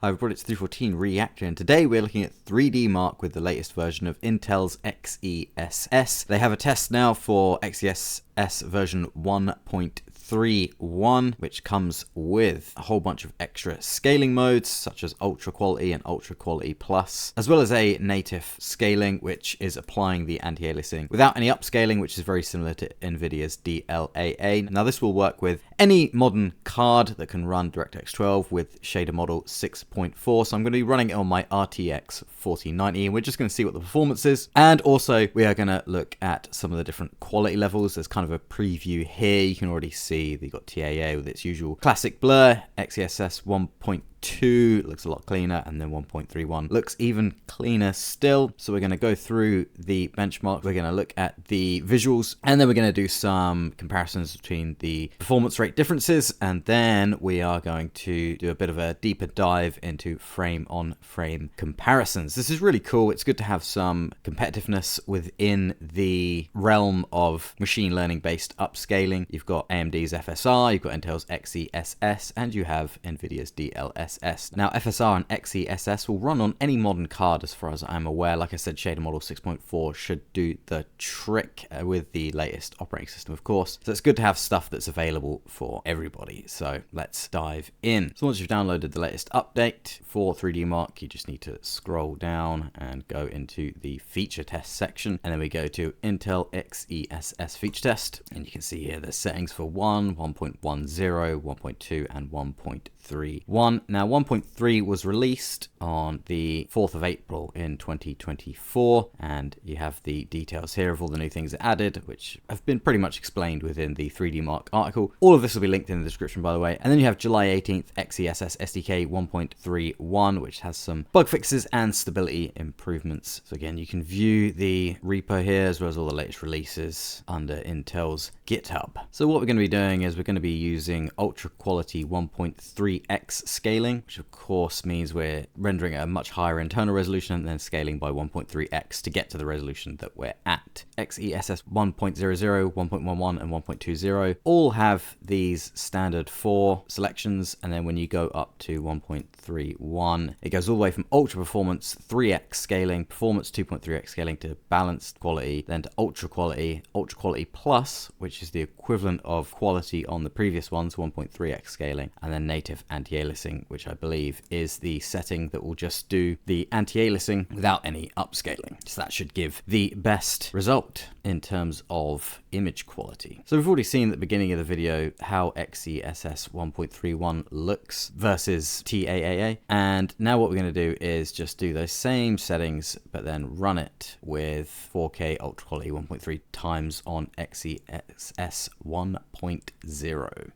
Hi everybody, it's 314 Reactor, and today we're looking at 3DMark with the latest version of Intel's XeSS. They have a test now for XeSS version 1.3.1, which comes with a whole bunch of extra scaling modes, such as Ultra Quality and Ultra Quality Plus, as well as a native scaling, which is applying the anti-aliasing without any upscaling, which is very similar to NVIDIA's DLAA. Now this will work with any modern card that can run DirectX 12 with shader model 6.4. So I'm going to be running it on my RTX 4090, and we're just going to see what the performance is. And also we are going to look at some of the different quality levels. There's kind of a preview here. You can already see that you've got TAA with its usual classic blur. XeSS 1.2 looks a lot cleaner, and then 1.3.1 looks even cleaner still. So we're going to go through the benchmark, we're going to look at the visuals, and then we're going to do some comparisons between the performance rate differences, and then we are going to do a bit of a deeper dive into frame on frame comparisons. This is really cool. It's good to have some competitiveness within the realm of machine learning based upscaling. You've got AMD's FSR, you've got Intel's XeSS, and you have NVIDIA's DLSS. Now, FSR and XeSS will run on any modern card as far as I'm aware. Like I said, shader model 6.4 should do the trick with the latest operating system, of course. So it's good to have stuff that's available for everybody. So let's dive in. So once you've downloaded the latest update for 3DMark, you just need to scroll down and go into the feature test section. And then we go to Intel XeSS feature test. And you can see here the settings for 1, 1.10, 1.2, and 1.3.1. Now 1.3 was released on the 4th of April in 2024, and you have the details here of all the new things it added, which have been pretty much explained within the 3DMark article. All of this will be linked in the description, by the way. And then you have July 18th XeSS SDK 1.3.1, which has some bug fixes and stability improvements. So again, you can view the repo here as well as all the latest releases under Intel's GitHub. So what we're going to be doing is we're going to be using Ultra Quality 1.3x scaling, which of course means we're rendering at a much higher internal resolution and then scaling by 1.3x to get to the resolution that we're at. XeSS 1.00, 1.11, and 1.20 all have these standard 4 selections, and then when you go up to 1.3.1, it goes all the way from ultra performance 3x scaling, performance 2.3x scaling, to balanced quality, then to ultra quality plus, which is the equivalent of quality on the previous ones, 1.3x scaling, and then native anti-aliasing, which I believe is the setting that will just do the anti-aliasing without any upscaling. So that should give the best result in terms of image quality. So we've already seen at the beginning of the video how XeSS 1.3.1 looks versus TAA, and now what we're going to do is just do those same settings but then run it with 4K ultra quality 1.3 times on XeSS 1.0.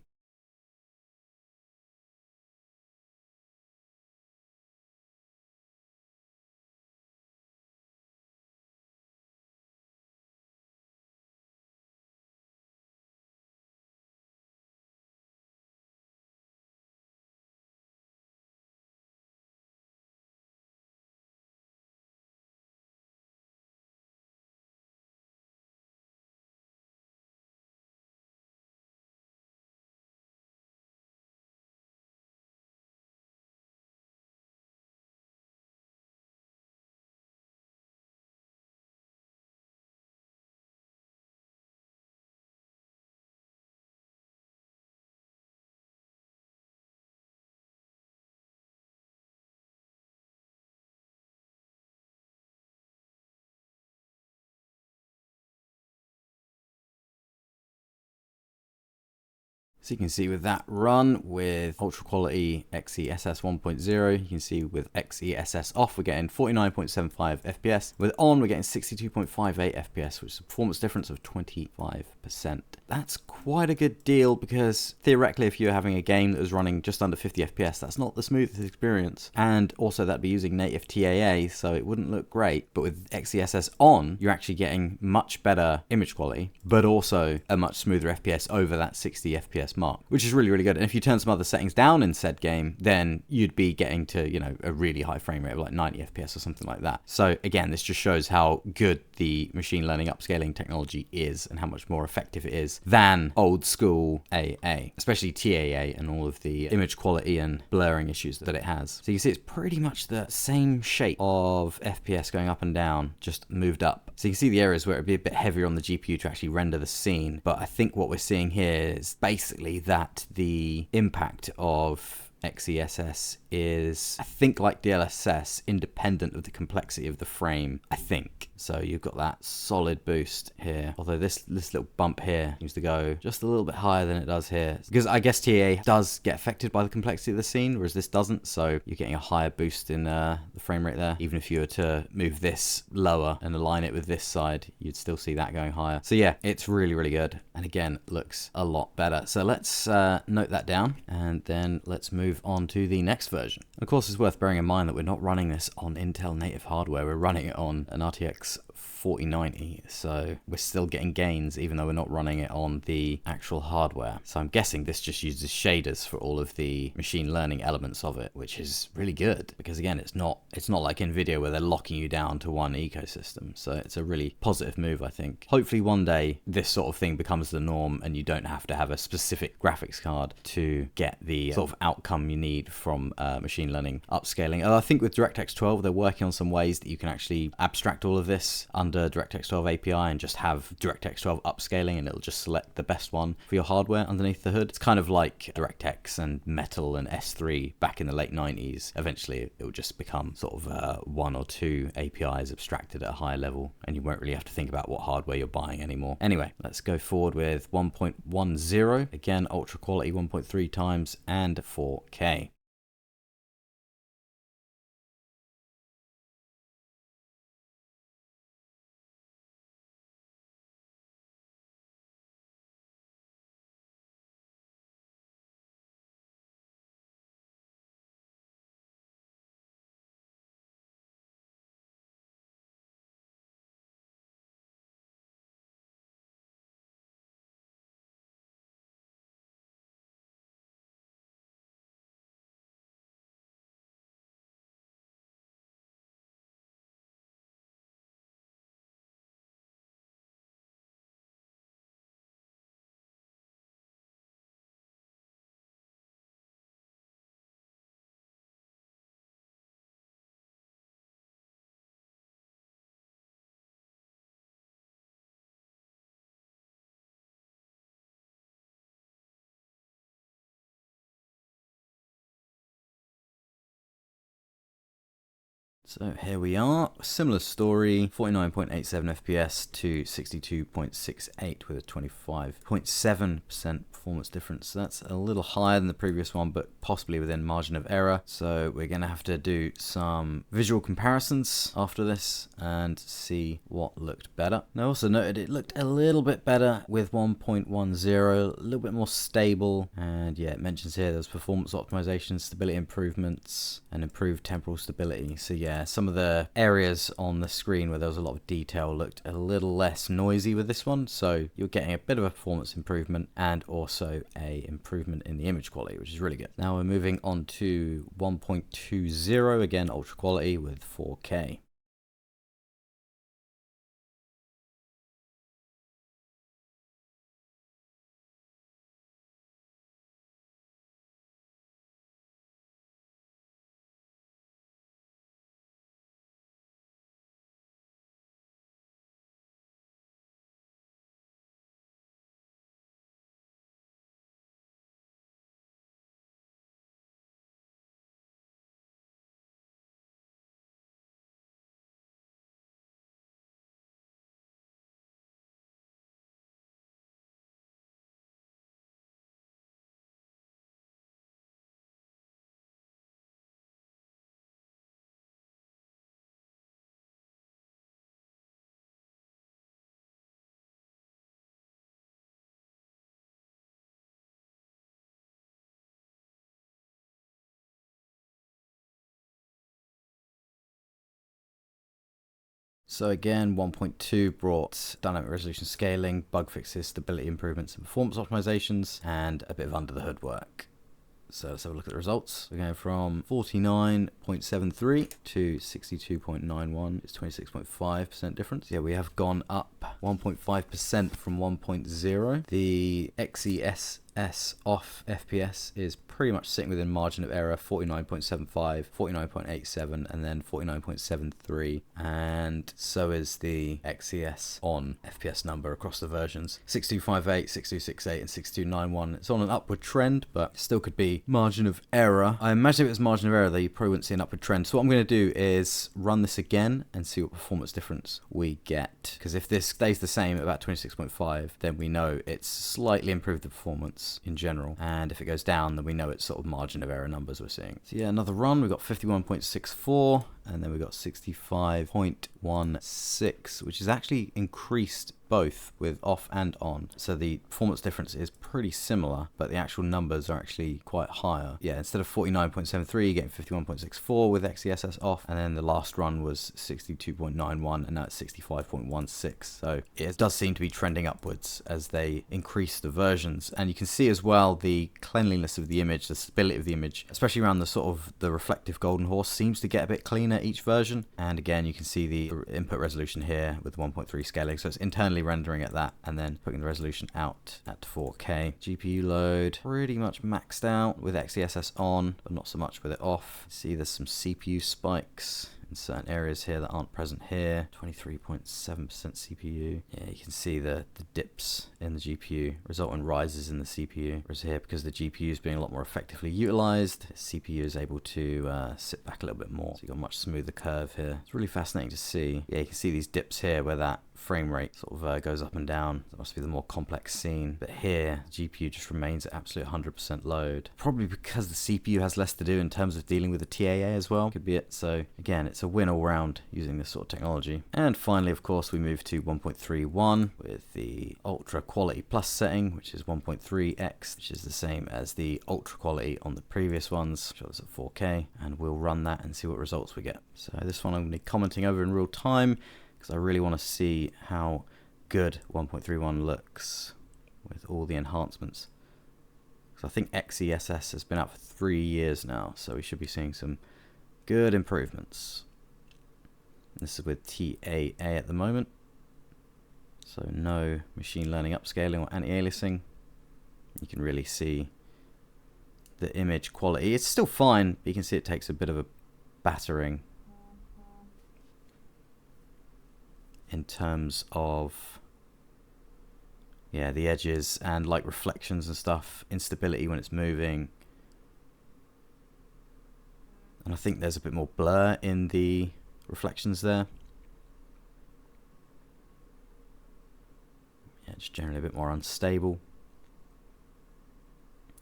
So you can see with that run with Ultra Quality XeSS 1.0, you can see with XeSS off, we're getting 49.75 FPS. With on, we're getting 62.58 FPS, which is a performance difference of 25%. That's quite a good deal, because theoretically, if you're having a game that was running just under 50 FPS, that's not the smoothest experience. And also that'd be using native TAA, so it wouldn't look great. But with XeSS on, you're actually getting much better image quality, but also a much smoother FPS over that 60 FPS mark, which is really, really good. And if you turn some other settings down in said game, then you'd be getting to, you know, a really high frame rate of like 90 FPS or something like that. So again, this just shows how good the machine learning upscaling technology is and how much more effective effective it is than old school AA, especially TAA and all of the image quality and blurring issues that it has. So you can see it's pretty much the same shape of FPS going up and down, just moved up. So you can see the areas where it'd be a bit heavier on the GPU to actually render the scene. But I think what we're seeing here is basically that the impact of XeSS is, I think, like DLSS, independent of the complexity of the frame, I think. So you've got that solid boost here, although this little bump here seems to go just a little bit higher than it does here, because I guess TA does get affected by the complexity of the scene, whereas this doesn't. So you're getting a higher boost in the frame rate there. Even if you were to move this lower and align it with this side, you'd still see that going higher. So yeah, it's really, really good, and again, looks a lot better. So let's note that down, and then let's move on to the next version. Of course, it's worth bearing in mind that we're not running this on Intel native hardware. We're running it on an RTX 4090, so we're still getting gains even though we're not running it on the actual hardware. So I'm guessing this just uses shaders for all of the machine learning elements of it, which is really good, because again, it's not like NVIDIA where they're locking you down to one ecosystem. So it's a really positive move, I think. Hopefully one day this sort of thing becomes the norm and you don't have to have a specific graphics card to get the sort of outcome you need from machine learning upscaling. I think with DirectX 12 they're working on some ways that you can actually abstract all of this under DirectX 12 API and just have DirectX 12 upscaling, and it'll just select the best one for your hardware underneath the hood. It's kind of like DirectX and Metal and S3 back in the late 90s. Eventually it will just become sort of one or two APIs abstracted at a higher level, and you won't really have to think about what hardware you're buying anymore. Anyway, let's go forward with 1.10. Again, ultra quality 1.3 times and 4K. So here we are, similar story, 49.87 FPS to 62.68 with a 25.7% performance difference. So that's a little higher than the previous one, but possibly within margin of error. So we're going to have to do some visual comparisons after this and see what looked better. And I also noted it looked a little bit better with 1.10, a little bit more stable. And yeah, it mentions here there's performance optimization, stability improvements, and improved temporal stability. So yeah, some of the areas on the screen where there was a lot of detail looked a little less noisy with this one, so you're getting a bit of a performance improvement and also a improvement in the image quality, which is really good. Now we're moving on to 1.20, again ultra quality with 4K. So again, 1.2 brought dynamic resolution scaling, bug fixes, stability improvements, and performance optimizations, and a bit of under the hood work. So let's have a look at the results. We're going from 49.73 to 62.91. It's 26.5% difference. Yeah, we have gone up 1.5% from 1.0. The XeSS off FPS is pretty much sitting within margin of error, 49.75, 49.87, and then 49.73. And so is the XeSS on FPS number across the versions. 6258, 6268, and 6291. It's on an upward trend, but still could be margin of error. I imagine if it was margin of error, though, you probably wouldn't see an upward trend. So what I'm going to do is run this again and see what performance difference we get. Because if this stays the same at about 26.5, then we know it's slightly improved the performance in general, and if it goes down, then we know it's sort of margin of error numbers we're seeing. So yeah, another run, we've got 51.64, and then we've got 65.16, which is actually increased both with off and on. So the performance difference is pretty similar, but the actual numbers are actually quite higher. Yeah, instead of 49.73, you're getting 51.64 with XeSS off, and then the last run was 62.91, and now it's 65.16. So it does seem to be trending upwards as they increase the versions. And you can see as well the cleanliness of the image, the stability of the image, especially around the sort of the reflective golden horse, seems to get a bit cleaner each version. And again, you can see the input resolution here with 1.3 scaling. So it's internally rendering at that and then putting the resolution out at 4K. GPU load pretty much maxed out with XeSS on, but not so much with it off. See there's some CPU spikes in certain areas here that aren't present here. 23.7% CPU. Yeah, you can see the dips in the GPU result in rises in the CPU. Whereas here, because the GPU is being a lot more effectively utilized, the CPU is able to sit back a little bit more. So you've got a much smoother curve here. It's really fascinating to see. Yeah, you can see these dips here where that frame rate sort of goes up and down. That must be the more complex scene. But here, GPU just remains at absolute 100% load. Probably because the CPU has less to do in terms of dealing with the TAA as well. Could be it. So again, it's a win all round using this sort of technology. And finally, of course, we move to 1.31 with the Ultra Quality Plus setting, which is 1.3x, which is the same as the Ultra Quality on the previous ones. Show this at 4K, and we'll run that and see what results we get. So this one I'm going to be commenting over in real time, because I really want to see how good 1.31 looks with all the enhancements. Because I think XeSS has been out for 3 years now, so we should be seeing some good improvements. This is with TAA at the moment, so no machine learning upscaling or anti-aliasing. You can really see the image quality. It's still fine, but you can see it takes a bit of a battering in terms of, yeah, the edges and like reflections and stuff, instability when it's moving. And I think there's a bit more blur in the reflections there. Yeah, it's generally a bit more unstable.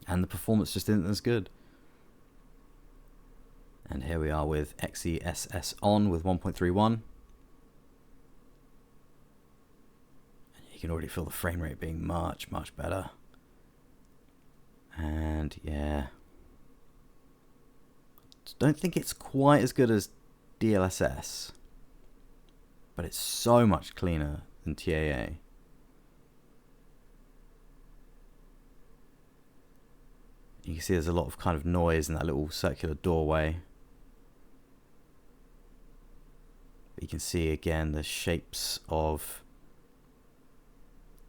And the performance just isn't as good. And here we are with XeSS on with 1.31. You can already feel the frame rate being much, much better. And yeah, don't think it's quite as good as DLSS, but it's so much cleaner than TAA. You can see there's a lot of kind of noise in that little circular doorway. But you can see again the shapes of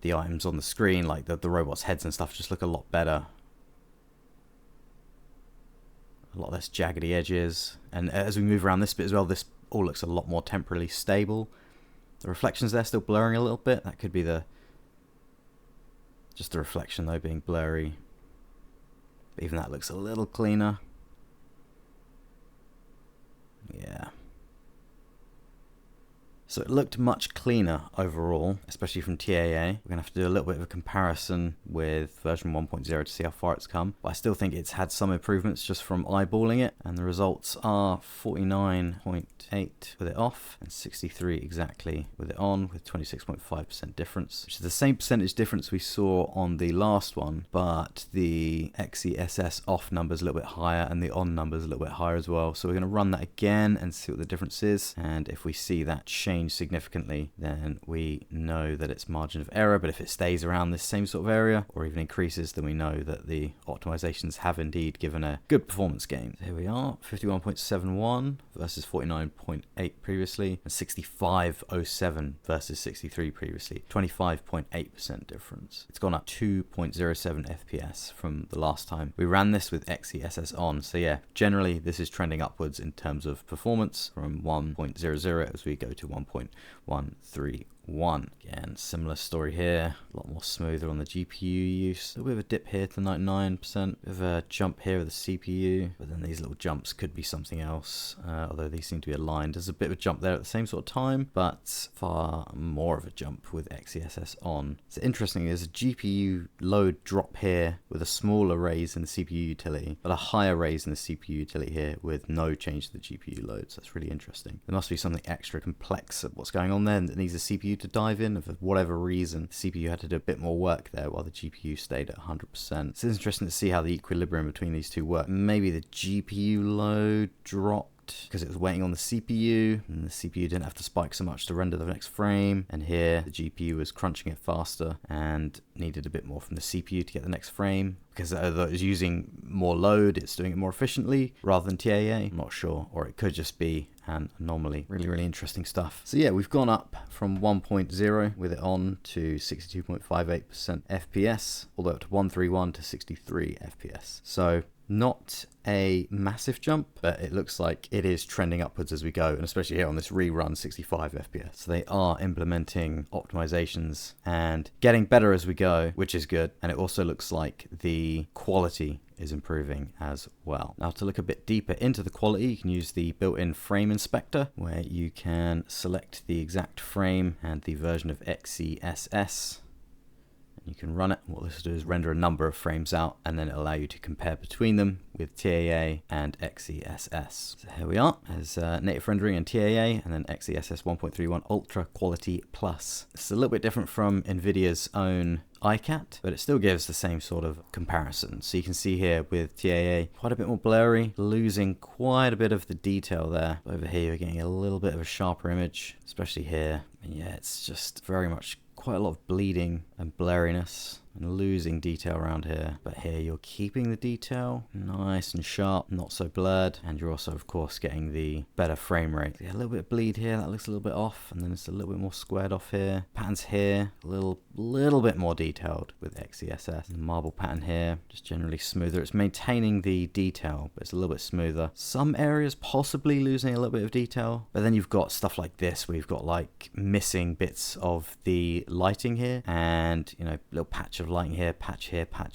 the items on the screen, like the robots' heads and stuff, just look a lot better. A lot less jaggedy edges. And as we move around this bit as well, this all looks a lot more temporally stable. The reflections there still blurring a little bit. That could be just the reflection though being blurry. But even that looks a little cleaner. Yeah. So it looked much cleaner overall, especially from TAA. We're going to have to do a little bit of a comparison with version 1.0 to see how far it's come. But I still think it's had some improvements just from eyeballing it. And the results are 49.8 with it off and 63 exactly with it on, with 26.5% difference, which is the same percentage difference we saw on the last one. But the XeSS off number is a little bit higher and the on number is a little bit higher as well. So we're going to run that again and see what the difference is. And if we see that change change significantly, then we know that it's margin of error. But if it stays around this same sort of area or even increases, then we know that the optimizations have indeed given a good performance gain. So here we are, 51.71 versus 49.8 previously, and 65.07 versus 63 previously. 25.8% difference. It's gone up 2.07 FPS from the last time we ran this with XeSS on. So yeah, generally this is trending upwards in terms of performance from 1.00 as we go to 1.131. Again, similar story here, a lot more smoother on the GPU use. A little bit of a dip here to 99%, bit of a jump here with the CPU, but then these little jumps could be something else, although these seem to be aligned. There's a bit of a jump there at the same sort of time, but far more of a jump with XeSS on. So interesting, there's a GPU load drop here with a smaller raise in the CPU utility, but a higher raise in the CPU utility here with no change to the GPU load. So that's really interesting. There must be something extra complex of what's going on there that needs a CPU to dive in. For whatever reason, the CPU had to do a bit more work there while the GPU stayed at 100%. So it's interesting to see how the equilibrium between these two work. Maybe the GPU load dropped because it was waiting on the CPU, and the CPU didn't have to spike so much to render the next frame, and here the GPU was crunching it faster and needed a bit more from the CPU to get the next frame, because although it was using more load, it's doing it more efficiently rather than TAA. I'm not sure, or it could just be an anomaly. Really interesting stuff. So yeah, we've gone up from 1.0 with it on to 62.58% FPS, all the way up to 131 to 63 FPS. So not a massive jump, but it looks like it is trending upwards as we go, and especially here on this rerun 65 FPS. So they are implementing optimizations and getting better as we go, which is good. And it also looks like the quality is improving as well. Now to look a bit deeper into the quality, you can use the built-in frame inspector where you can select the exact frame and the version of XeSS. You can run it. What this will do is render a number of frames out, and then it'll allow you to compare between them with TAA and XeSS. So here we are, as native rendering and TAA, and then XeSS 1.3.1 Ultra Quality Plus. It's a little bit different from NVIDIA's own iCat, but it still gives the same sort of comparison. So you can see here with TAA, quite a bit more blurry, losing quite a bit of the detail there. Over here, you're getting a little bit of a sharper image, especially here. And yeah, it's just very much quite a lot of bleeding and blurriness and losing detail around here. But here you're keeping the detail nice and sharp, not so blurred, and you're also of course getting the better frame rate. So yeah, a little bit of bleed here, that looks a little bit off, and then it's a little bit more squared off here. Patterns here, a little bit more detailed with XeSS. The marble pattern here, just generally smoother. It's maintaining the detail, but it's a little bit smoother. Some areas possibly losing a little bit of detail, but then you've got stuff like this where you've got like missing bits of the lighting here, and you know, little patch of lighting here, patch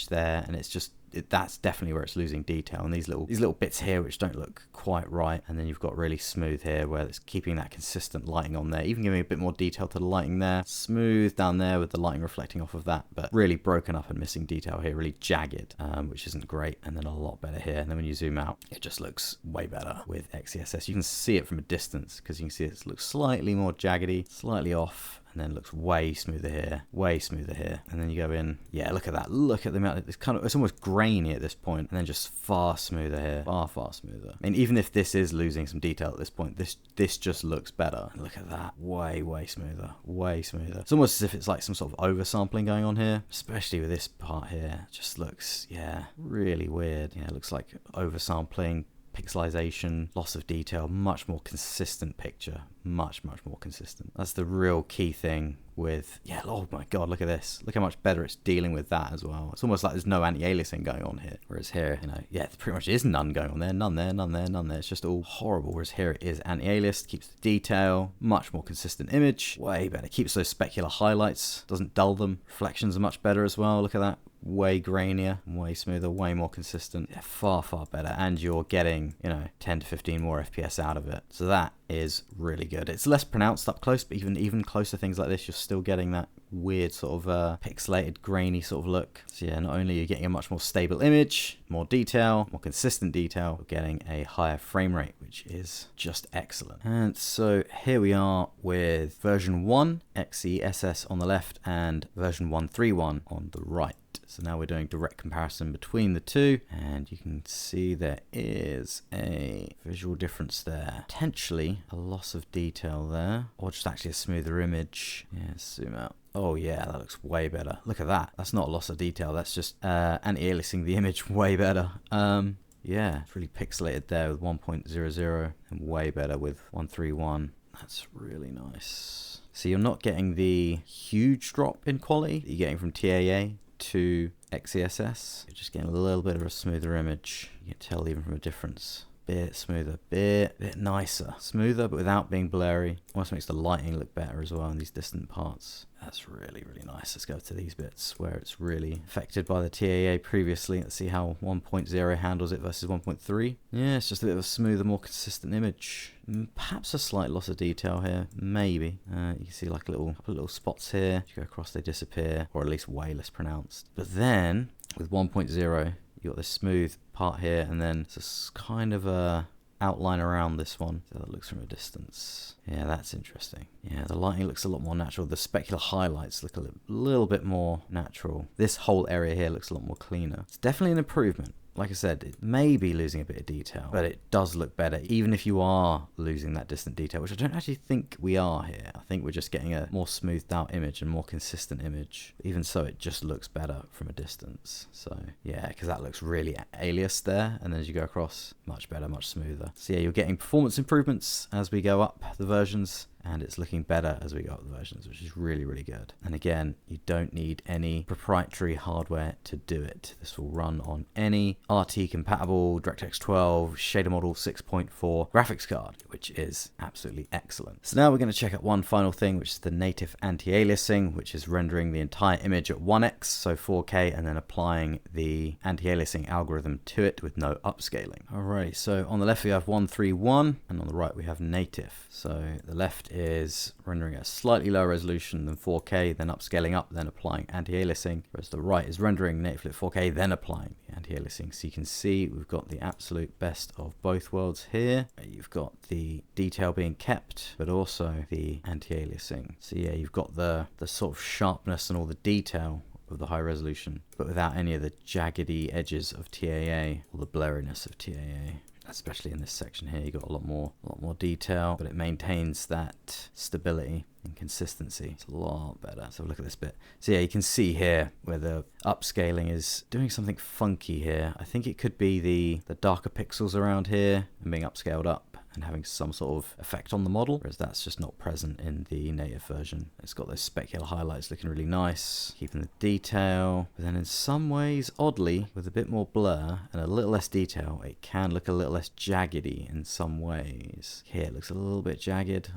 there, and it's just that's definitely where it's losing detail. And these little bits here which don't look quite right, and then you've got really smooth here where it's keeping that consistent lighting on there, even giving a bit more detail to the lighting there, smooth down there with the lighting reflecting off of that, but really broken up and missing detail here, really jagged, which isn't great, and then a lot better here. And then when you zoom out, it just looks way better with XeSS. You can see it from a distance because you can see it looks slightly more jaggedy, slightly off, and then looks way smoother here, and then you go in, yeah, look at that, look at the amount, it's almost grainy at this point, and then just far smoother here, far smoother. I mean, even if this is losing some detail at this point, this just looks better. And look at that, way smoother. It's almost as if it's like some sort of oversampling going on here, especially with this part here. It just looks, yeah, really weird. Yeah, it looks like oversampling, pixelization, loss of detail, much more consistent picture, much more consistent. That's the real key thing with, yeah, oh my god, look at this, look how much better it's dealing with that as well. It's almost like there's no anti-aliasing going on here, whereas here, you know, yeah, there pretty much is none going on there, none there, it's just all horrible. Whereas here it is anti-aliased, keeps the detail, much more consistent image, way better, keeps those specular highlights, doesn't dull them, reflections are much better as well, look at that, way grainier, way smoother, way more consistent. Yeah, far better, and you're getting, you know, 10 to 15 more FPS out of it. So that is really good. It's less pronounced up close, but even closer things like this, you're still getting that weird sort of pixelated, grainy sort of look. So yeah, not only are you getting a much more stable image, more detail, more consistent detail, you're getting a higher frame rate, which is just excellent. And so here we are with version 1, XeSS on the left, and version 1.3.1 on the right. So now we're doing direct comparison between the two, and you can see there is a visual difference there. Potentially a loss of detail there, or just actually a smoother image. Yeah, zoom out. Oh yeah, that looks way better. Look at that. That's not a loss of detail. That's just anti-aliasing the image way better. Yeah, it's really pixelated there with 1.00 and way better with 1.3.1. That's really nice. So you're not getting the huge drop in quality that you're getting from TAA to XeSS. You're just getting a little bit of a smoother image. You can tell even from a difference. Bit smoother, bit nicer. Smoother, but without being blurry. Almost makes the lighting look better as well in these distant parts. That's really, really nice. Let's go to these bits where it's really affected by the TAA previously. Let's see how 1.0 handles it versus 1.3. Yeah, it's just a bit of a smoother, more consistent image. Perhaps a slight loss of detail here, maybe. You can see like a couple little spots here. As you go across, they disappear, or at least way less pronounced. But then with 1.0, you got this smooth part here, and then it's kind of a outline around this one. So that looks from a distance. Yeah, that's interesting. Yeah, the lighting looks a lot more natural. The specular highlights look a little bit more natural. This whole area here looks a lot more cleaner. It's definitely an improvement. Like I said, it may be losing a bit of detail, but it does look better, even if you are losing that distant detail, which I don't actually think we are here. I think we're just getting a more smoothed out image and more consistent image. Even so, it just looks better from a distance. So yeah, because that looks really aliased there, and then as you go across, much better, much smoother. So yeah, you're getting performance improvements as we go up the versions, and it's looking better as we go up the versions, which is really, really good. And again, you don't need any proprietary hardware to do it. This will run on any RT compatible DirectX 12 shader model 6.4 graphics card, which is absolutely excellent. So now we're going to check out one final thing, which is the native anti-aliasing, which is rendering the entire image at 1x, so 4K, and then applying the anti-aliasing algorithm to it with no upscaling. Alright, so on the left we have 1.3.1, and on the right we have native. So the left is rendering at a slightly lower resolution than 4K, then upscaling up, then applying anti-aliasing, whereas the right is rendering natively at 4K, then applying the anti-aliasing. So you can see we've got the absolute best of both worlds here. You've got the detail being kept, but also the anti-aliasing. So yeah, you've got the sort of sharpness and all the detail of the high resolution, but without any of the jaggedy edges of TAA or the blurriness of TAA. Especially in this section here, you got a lot more detail, but it maintains that stability and consistency. It's a lot better. So look at this bit. So yeah, you can see here where the upscaling is doing something funky here. I think it could be the darker pixels around here and being upscaled up and having some sort of effect on the model, whereas that's just not present in the native version. It's got those specular highlights looking really nice, keeping the detail, but then in some ways, oddly, with a bit more blur and a little less detail, it can look a little less jaggedy in some ways. Here it looks a little bit jagged,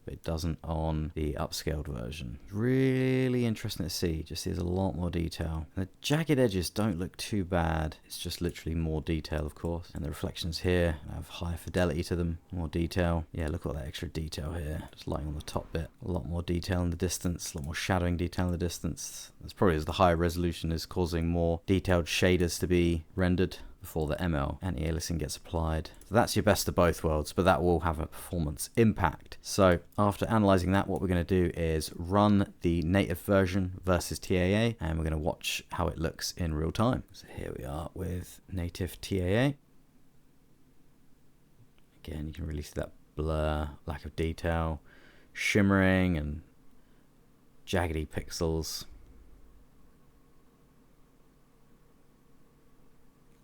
but it doesn't on the upscaled version. Really interesting to see. Just there's a lot more detail. And the jagged edges don't look too bad. It's just literally more detail, of course. And the reflections here have higher fidelity to them, more detail. Yeah, look at that extra detail here, just lying on the top bit. A lot more detail in the distance, a lot more shadowing detail in the distance. That's probably as the higher resolution is causing more detailed shaders to be rendered before the ML anti-aliasing gets applied. So that's your best of both worlds, but that will have a performance impact. So after analyzing that, what we're going to do is run the native version versus TAA, and we're going to watch how it looks in real time. So here we are with native TAA. Again, you can really see that blur, lack of detail, shimmering and jaggedy pixels.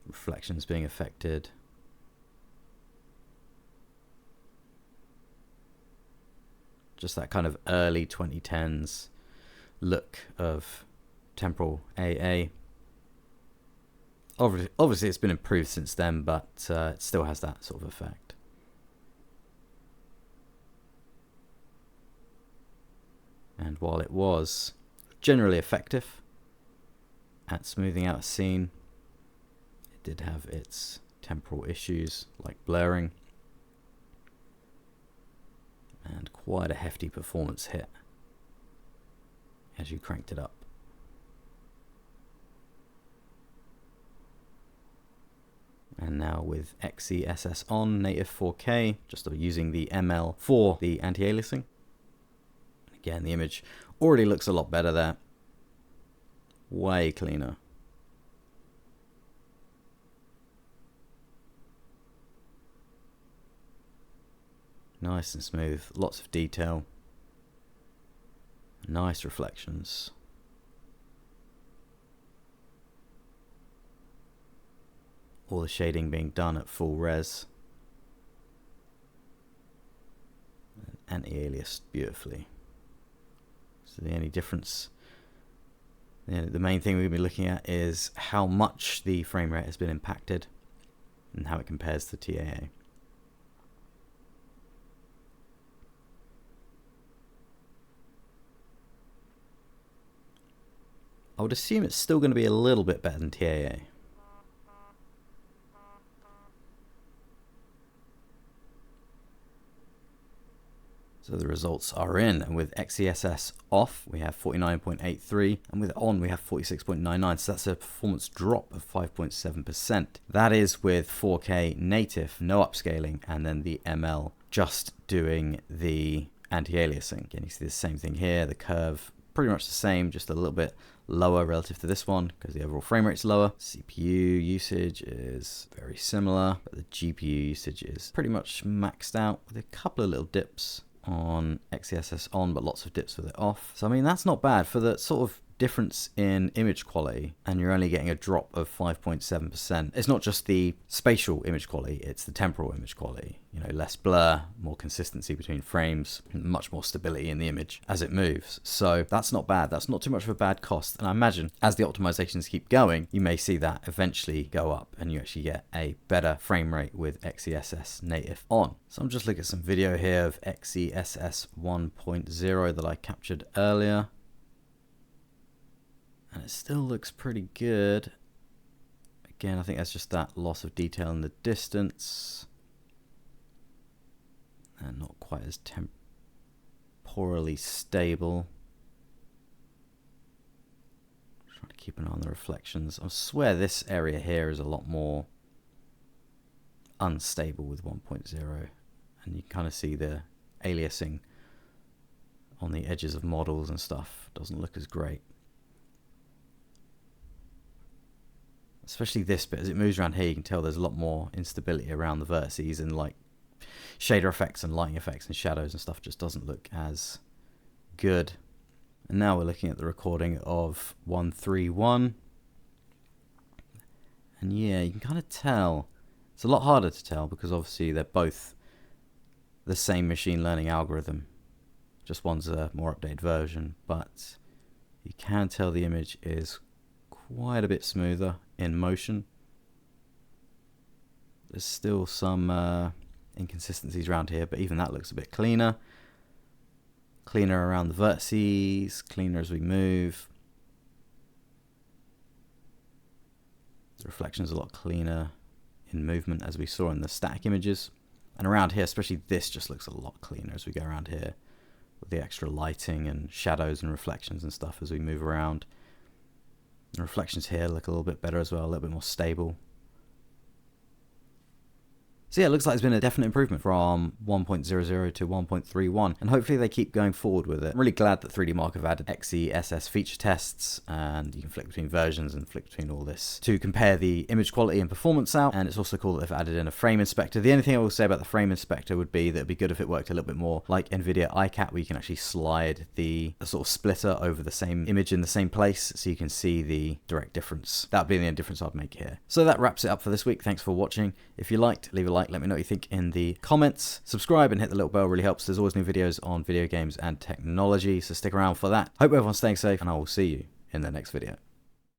Reflections being affected. Just that kind of early 2010s look of temporal AA. Obviously it's been improved since then, but it still has that sort of effect. And while it was generally effective at smoothing out a scene, it did have its temporal issues like blurring and quite a hefty performance hit. as you cranked it up. And now with XeSS on native 4K, just using the ML for the anti-aliasing. Again, the image already looks a lot better there. Way cleaner. Nice and smooth, lots of detail. Nice reflections. All the shading being done at full res. Anti-aliased beautifully. So the only difference, the main thing we're going to be looking at is how much the frame rate has been impacted and how it compares to TAA. I would assume it's still going to be a little bit better than TAA. So the results are in, and with XeSS off we have 49.83 and with on we have 46.99, so that's a performance drop of 5.7%. That is with 4K native, no upscaling, and then the ML just doing the anti-aliasing. Again, you see the same thing here, the curve pretty much the same, just a little bit lower relative to this one because the overall frame rate's lower. CPU usage is very similar, but the GPU usage is pretty much maxed out with a couple of little dips on XeSS on, but lots of dips with it off. So I mean, that's not bad for the sort of difference in image quality, and you're only getting a drop of 5.7%. It's not just the spatial image quality, it's the temporal image quality. You know, less blur, more consistency between frames, much more stability in the image as it moves. So that's not bad. That's not too much of a bad cost. And I imagine as the optimizations keep going, you may see that eventually go up and you actually get a better frame rate with XeSS native on. So I'm just looking at some video here of XeSS 1.0 that I captured earlier. And it still looks pretty good. Again, I think that's just that loss of detail in the distance. And not quite as temporally stable. Trying to keep an eye on the reflections. I swear this area here is a lot more unstable with 1.0. And you kind of see the aliasing on the edges of models and stuff. Doesn't look as great. Especially this bit, as it moves around here, you can tell there's a lot more instability around the vertices, and like shader effects and lighting effects and shadows and stuff just doesn't look as good. And now we're looking at the recording of 1.3.1. And yeah, you can kind of tell. It's a lot harder to tell because obviously they're both the same machine learning algorithm. Just one's a more updated version, but you can tell the image is quite a bit smoother in motion. There's still some inconsistencies around here, but even that looks a bit cleaner. Cleaner around the vertices, cleaner as we move. The reflection's a lot cleaner in movement as we saw in the static images. And around here, especially this just looks a lot cleaner as we go around here with the extra lighting and shadows and reflections and stuff as we move around. The reflections here look a little bit better as well, a little bit more stable. So yeah, it looks like there's been a definite improvement from 1.00 to 1.3.1, and hopefully they keep going forward with it. I'm really glad that 3DMark have added XeSS feature tests, and you can flick between versions and flick between all this to compare the image quality and performance out. And it's also cool that they've added in a frame inspector. The only thing I will say about the frame inspector would be that it'd be good if it worked a little bit more like NVIDIA iCat, where you can actually slide the sort of splitter over the same image in the same place so you can see the direct difference. That would be the only difference I'd make here. So that wraps it up for this week. Thanks for watching. If you liked, leave a like. Let me know what you think in the comments. Subscribe and hit the little bell, really helps. There's always new videos on video games and technology, so stick around for that. Hope everyone's staying safe, and I will see you in the next video.